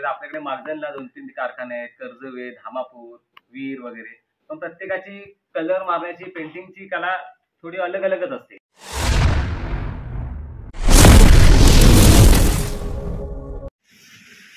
आपल्याकडे मागदनला 2-3 कारखाने आहेत, कर्जवे, धामापूर, वीर वगैरे. पण प्रत्येकाची कलर मारण्याची पेंटिंगची कला थोडी अलग अलगच असते.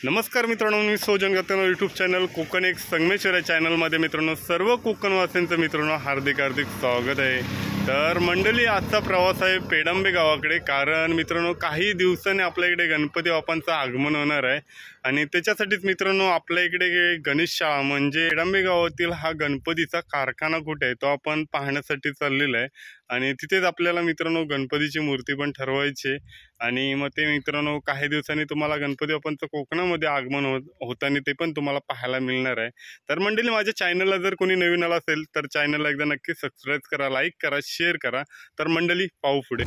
नमस्कार मित्रांनो, मी सोजन गतनो यूट्यूब चॅनल कोकण एक संगमेश्वर या चॅनलमध्ये मित्रांनो सर्व कोकणवासींचं मित्रांनो हार्दिक स्वागत आहे. तर मंडळी, आजचा प्रवास आहे पेडंबे गावाकडे. कारण मित्रांनो काही दिवसांनी आपल्या इकडे गणपती बाप्पांचं आगमन होणार आहे आणि त्याच्यासाठीच मित्रांनो आपल्या इकडे गणेश शाळा म्हणजे पेडंबे गावातील हा गणपतीचा कारखाना कुठे आहे तो आपण पाहण्यासाठी चाललेला आहे. आणि तिथेच आपल्याला मित्रांनो गणपतीची मूर्ती पण ठरवायची आणि मग ते मित्रांनो काही दिवसांनी तुम्हाला गणपती बाप्पांचं कोकणामध्ये आगमन होताना ते पण तुम्हाला पाहायला मिळणार आहे. तर मंडळी, माझ्या चॅनलला जर कोणी नवीन आला असेल तर चॅनलला एकदा नक्की सबस्क्राईब करा, लाईक करा, शेअर करा. तर मंडळी, पाहू पुढे.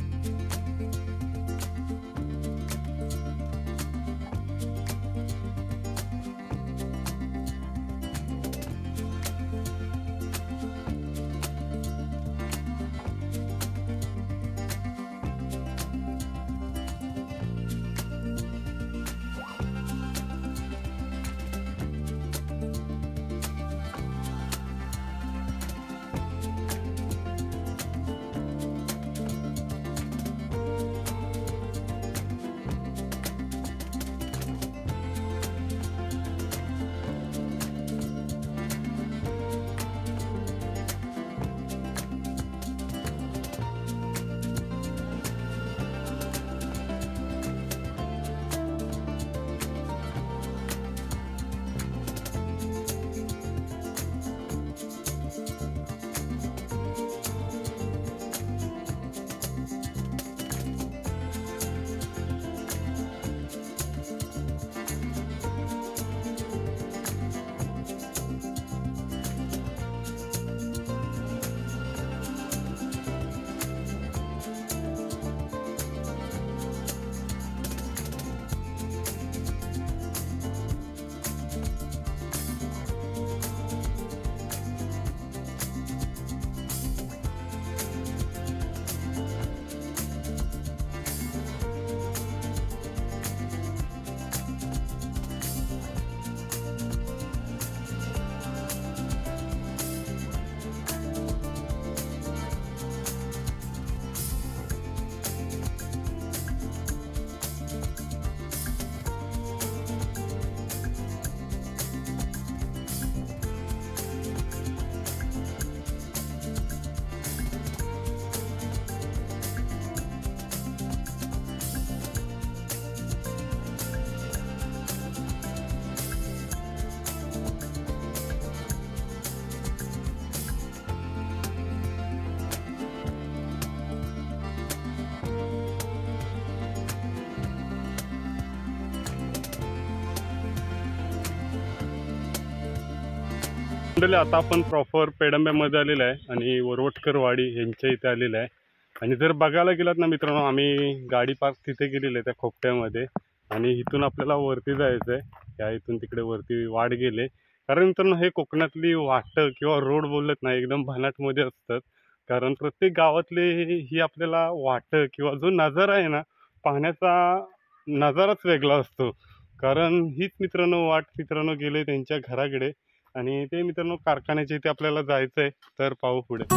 मंडळी, आता आपण प्रॉपर पेडंब्यामध्ये आलेलं आहे आणि वरवटकरवाडी यांच्या इथे आलेलं आहे. आणि जर बघायला गेलात ना मित्रांनो, आम्ही गाडी पार्क तिथे केलेली आहे त्या खोपट्यामध्ये आणि इथून आपल्याला वरती जायचं आहे. त्या इथून तिकडे वरती वाट गेले. कारण मित्रांनो हे कोकणातली वाटं किंवा रोड बोलत नाही एकदम भन्नाटमध्ये असतात. कारण प्रत्येक गावातले ही आपल्याला वाटं किंवा जो नजारा आहे ना, पाहण्याचा नजाराच वेगळा असतो. कारण हीच मित्रांनो वाट मित्रांनो गेले त्यांच्या घराकडे आणि ते मित्रांनो कारखान्याच्या इथे आपल्याला जायचं आहे. तर पाहू पुढे.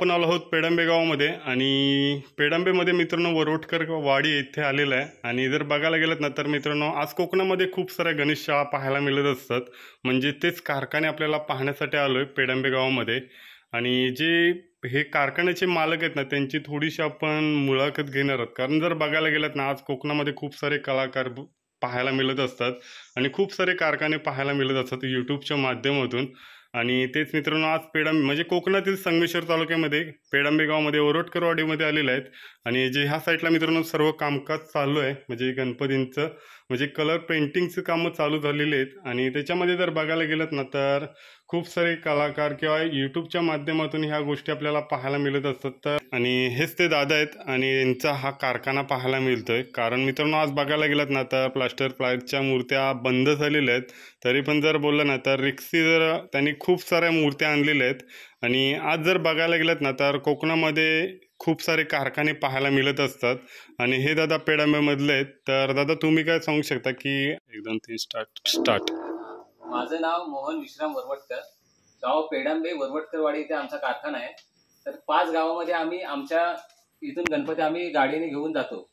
आपण आलो आहोत पेडंबे गावामध्ये आणि पेडंबेमध्ये मित्रांनो वरोटकर वाडी येथे आलेला आहे. आणि जर बघायला गेलं ना तर मित्रांनो आज कोकणामध्ये खूप साऱ्या गणेश शाळा पाहायला मिळत असतात. म्हणजे तेच कारखाने आपल्याला पाहण्यासाठी आलो आहे पेडंबे गावामध्ये. आणि जे हे कारखान्याचे मालक आहेत ना त्यांची थोडीशी आपण मुलाखत घेणार आहोत. कारण जर बघायला गेलं ना आज कोकणामध्ये खूप सारे कलाकार पाहायला मिळत असतात आणि खूप सारे कारखाने पाहायला मिळत असतात यूट्यूबच्या माध्यमातून. आणि तेच मित्रांनो आज पेडंबे म्हणजे कोकणातील संगमेश्वर तालुक्यामध्ये पेडंबे गावामध्ये वरोटकरवाडीमध्ये आलेले आहेत. आणि जे ह्या साईडला मित्रांनो सर्व कामकाज चालू आहे म्हणजे गणपतींचं म्हणजे कलर पेंटिंगचं कामं चालू झालेली आहेत. आणि त्याच्यामध्ये जर बघायला गेलं ना तर खूप सारे कलाकार किंवा यूट्यूबच्या माध्यमातून ह्या गोष्टी आपल्याला पाहायला मिळत असतात. तर आणि हेच ते दादा आहेत आणि यांचा हा कारखाना पाहायला मिळतोय. कारण मित्रांनो आज बघायला गेलात ना तर प्लास्टर प्लायच्या मूर्त्या बंद झालेल्या आहेत. तरी पण जर बोललं ना तर रिक्सी जर त्यांनी खूप साऱ्या मूर्त्या आणलेल्या आहेत. आणि आज जर बघायला गेलात ना तर कोकणामध्ये खूप सारे कारखाने पाहायला मिळत असतात. आणि हे दादा पेडंबेमधले आहेत. तर दादा तुम्ही काय सांगू शकता की 1 2 3 स्टार्ट. माझं नाव मोहन विश्राम वरवटकर, गाव पेडंबे वरवटकरवाडी इथे आमचा कारखाना आहे. तर 5 गावामध्ये आम्ही आमच्या इथून गणपती आम्ही गाडीने घेऊन जातो.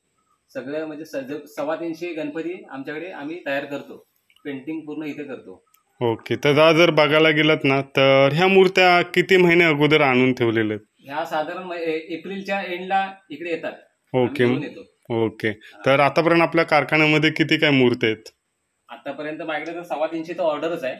सगळं म्हणजे 350 गणपती आमच्याकडे आम्ही तयार करतो. पेंटिंग पूर्ण इथे करतो. ओके. तर दादा जर बघायला गेलात ना तर ह्या मूर्त्या किती महिने अगोदर आणून ठेवलेल्या आहेत? ह्या साधारण एप्रिलच्या एंडला इकडे येतात. ओके. आम्ही घेऊन येतो. ओके. तर आतापर्यंत आपल्या कारखान्यामध्ये किती काय मूर्त्या आहेत? आतापर्यंत माझ्याकडे तर 350 तर ऑर्डरच आहे.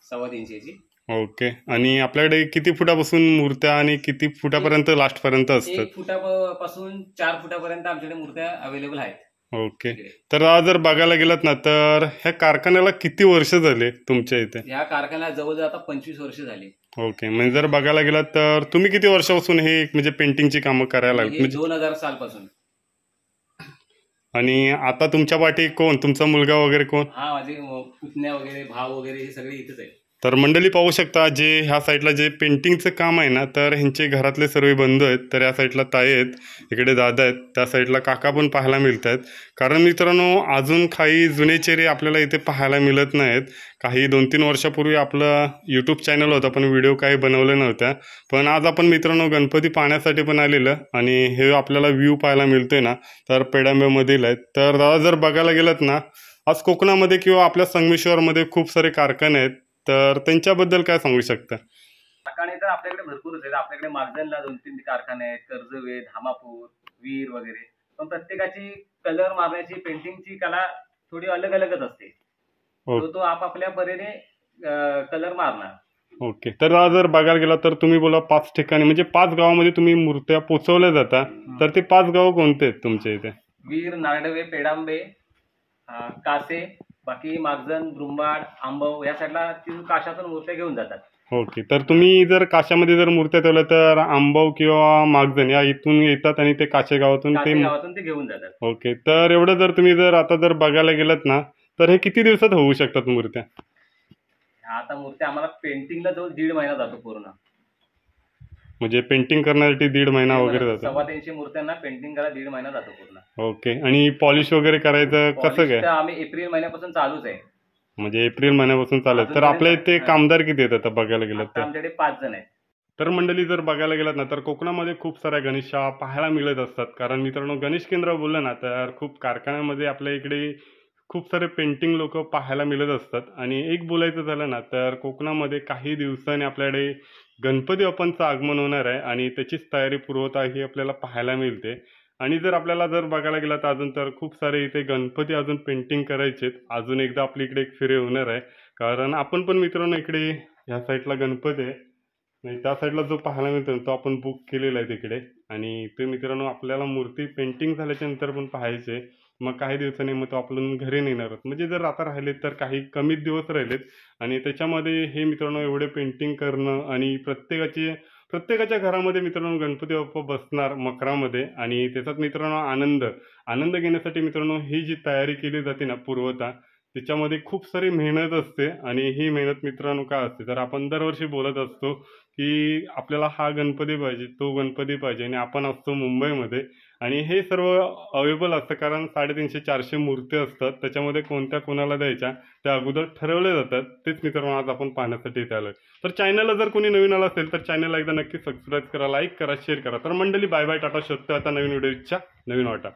350ची. ओके. आणि आपल्याकडे किती फुटापासून मूर्त्या आणि किती फुटापर्यंत लास्टपर्यंत असतात? 1 फुटापासून 4 फुटापर्यंत आमच्याकडे मूर्त्या अवेलेबल आहेत. ओके. तर आज जर बघायला गेलात ना तर ह्या कारखान्याला किती वर्ष झाले तुमच्या इथे? या कारखान्याला जवळजवळ आता 25 वर्ष झाली. ओके. म्हणजे जर बघायला गेलात तर तुम्ही किती वर्षापासून हे म्हणजे पेंटिंगची कामं करायला लागली? हे 2000 सालपासून. आणि आता तुमच्या पाठी कोण, तुमचा मुलगा वगैरे कोण? हा, माझे पुतण्या वगैरे भाव वगैरे हे सगळे इथेच आहे. तर मंडळी पाहू शकता जे ह्या साईडला जे पेंटिंगचं काम आहे ना तर ह्यांचे घरातले सर्व बंधू आहेत. तर या साईडला ताई आहेत, इकडे दादा आहेत, त्या साईडला काका पण पाहायला मिळत आहेत. कारण मित्रांनो अजून काही जुने चेहरे आपल्याला इथे पाहायला मिळत नाहीत. काही 2-3 वर्षापूर्वी आपलं यूट्यूब चॅनल होतं पण व्हिडिओ काही बनवले नव्हत्या. पण आज आपण मित्रांनो गणपती पाहण्यासाठी पण आलेलं आणि हे आपल्याला व्ह्यू पाहायला मिळतोय ना तर पेडंबेमधील आहेत. तर दादा जर बघायला गेलात ना आज कोकणामध्ये किंवा आपल्या संगमेश्वरमध्ये खूप सारे कारखाने आहेत. तर त्यांच्याबद्दल काय सांगू शकता? कारखाने तर आपल्याकडे भरपूरच आहेत. आपल्याकडे मागजनला 2-3 कारखाने आहेत, कर्जवे, धामापूर, वीर वगैरे. पण प्रत्येकाची कलर मारण्याची पेंटिंगची कला थोडी अलग अलगच असते. तो आपापल्या परीने कलर मारणार. ओके. तर आज जर बघायला गेला तर तुम्ही बोला 5 ठिकाणी म्हणजे 5 गावामध्ये तुम्ही मूर्त्या पोचवल्या जाता. तर ते 5 गाव कोणते आहेत तुमच्या इथे? वीर, नारडवे, पेडांबे, कासे, बाकी मागजन, ब्रुंबाड, आंबव या साईडला काशातून मूर्त्या घेऊन जातात. ओके. तर तुम्ही जर काशामध्ये जर मूर्त्या ठेवल्या तर आंबव किंवा मागजन या इथून येतात आणि ते काशे गावातून ते घेऊन जातात. ओके. तर एवढं जर तुम्ही जर आता जर बघायला गेलात ना तर हे किती दिवसात होऊ शकतात मूर्त्या? आता मूर्त्या आम्हाला पेंटिंगला जवळ 1.5 महिना जातो पूर्ण. म्हणजे पेंटिंग करण्यासाठी 1.5 महिना वगैरे जातो? 350 मूर्त्यांना पेंटिंग करायला 1.5 महिना जातो पूर्ण. ओके. आणि पॉलिश वगैरे करायचं कसं काय? आम्ही एप्रिल महिन्यापासून चालूच आहे. म्हणजे एप्रिल महिन्यापासून चालू आहे. तर आपल्या इथे कामदार किती आहेत आता बघायला गेलात तर? आमच्याकडे 5 जण आहेत. तर मंडळी जर बघायला गेलात ना तर कोकणामध्ये खूप साऱ्या गणेश शाळा पाहायला मिळत असतात. कारण मित्रांनो गणेश केंद्र बोललं ना तर खूप कारखान्यामध्ये आपल्या इकडे खूप सारे पेंटिंग लोक पाहायला मिळत असतात. आणि एक बोलायचं झालं ना तर कोकणामध्ये काही दिवसांनी आपल्याकडे गणपती बाप्पांचं आगमन होणार आहे आणि त्याचीच तयारी पूर्वता ही आपल्याला पाहायला मिळते. आणि जर आपल्याला जर बघायला गेला तर अजून तर खूप सारे इथे गणपती अजून पेंटिंग करायचे आहेत. अजून एकदा आपली इकडे एक फेरी होणार आहे. कारण आपण पण मित्रांनो इकडे ह्या साईडला गणपती आहे नाही त्या साईडला जो पाहायला मिळतो तो आपण बुक केलेला आहे तिकडे. आणि ते मित्रांनो आपल्याला मूर्ती पेंटिंग झाल्याच्या नंतर पण पाहायचे. मग काही दिवसांनी मग तो आपण घरी नेणार आहोत. म्हणजे जर आता राहिलेत तर काही कमीच दिवस राहिलेत. आणि त्याच्यामध्ये हे मित्रांनो एवढे पेंटिंग करणं आणि प्रत्येकाच्या घरामध्ये मित्रांनो गणपती बाप्पा बसणार मकरामध्ये. आणि त्याच्यात मित्रांनो आनंद घेण्यासाठी मित्रांनो ही जी तयारी केली जाते ना पूर्वता त्याच्यामध्ये खूप सारी मेहनत असते. आणि ही मेहनत मित्रांनो काय असते तर आपण दरवर्षी बोलत असतो की आपल्याला हा गणपती पाहिजे, तो गणपती पाहिजे आणि आपण असतो मुंबईमध्ये आणि हे सर्व अवेलेबल असतं कारण 350-400 मूर्ती असतात. त्याच्यामध्ये कोणत्या कोणाला द्यायच्या त्या अगोदर ठरवल्या जातात. तेच मित्रांनो आज आपण पाहण्यासाठी इथे आलोय. तर चॅनलला जर कोणी नवीन आलं असेल तर चॅनलला एकदा नक्की सबस्क्राईब करा, लाईक करा, शेअर करा. तर मंडळी बाय बाय, टाटा, शोधतो आता नवीन व्हिडिओच्या नवीन वाटा.